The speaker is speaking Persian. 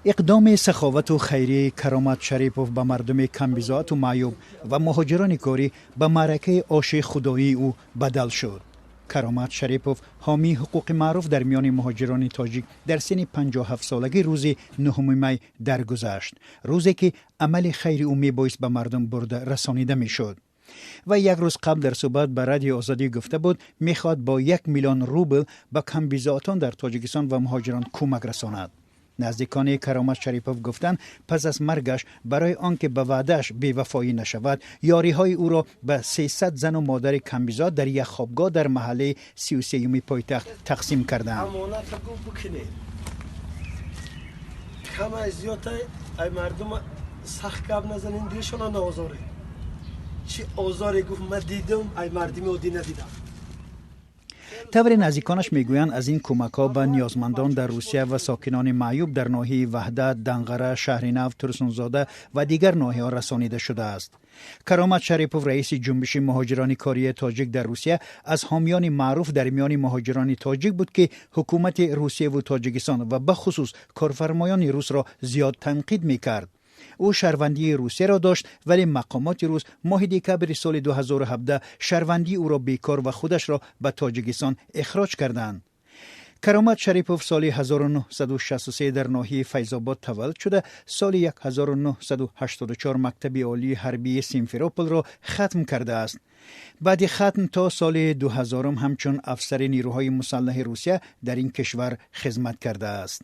اقدام سخاوت و خیری کرامت شریپوف به مردم کمبیزات و معیوب و مهاجران کاری به معرکه آش خدایی او بدل شد. کرامت شریپوف حامی حقوق معروف در میان مهاجران تاجیک در سن 57 سالگی روز 9 می درگذشت، روزی که عمل خیری او میبایست به مردم برده رسانیده میشد. و یک روز قبل در صحبت به رادیو آزادی گفته بود میخواد با 1 میلیون روبل به کمبیزاتان در تاجیکستان و مهاجران کمک رساند. نزدیکان کرامت شریپوف گفتند پس از مرگش برای آنکه به وعده‌اش بی‌وفایی نشود، یاری‌های او را به 300 زن و مادر کمبیزات در یک خوابگاه در محله 33 پایتخت تقسیم کردند. کم زیاد ای مردم سخت کب نزنین دیشون نازاره. چی آزاری گفت من دیدم ای مردمی عادی ندیدم. طور نزدیکانش میگویند از این کمک‌ها به نیازمندان در روسیه و ساکنان معیوب در ناحیه وحدت، دنقره، شهرنو، ترسونزاده و دیگر ناحیه‌ها رسانیده شده است. کرامت شریپوف رئیس جنبش مهاجران کاری تاجیک در روسیه از حامیان معروف در میان مهاجران تاجیک بود که حکومت روسیه و تاجیکستان و به خصوص کارفرمایان روس را زیاد تنقید می‌کرد. او شهروندی روسیه را داشت ولی مقامات روس ماه دکبر سال 2017 شهروندی او را بیکار و خودش را به تاجیکستان اخراج کردند. کرامت شریپوف سال 1963 در ناحیه فیض‌آباد تولد شده، سال 1984 مکتب عالی حربی سیمفروپول را ختم کرده است. بعد ختم تا سال 2000 همچون افسر نیروهای مسلح روسیه در این کشور خدمت کرده است.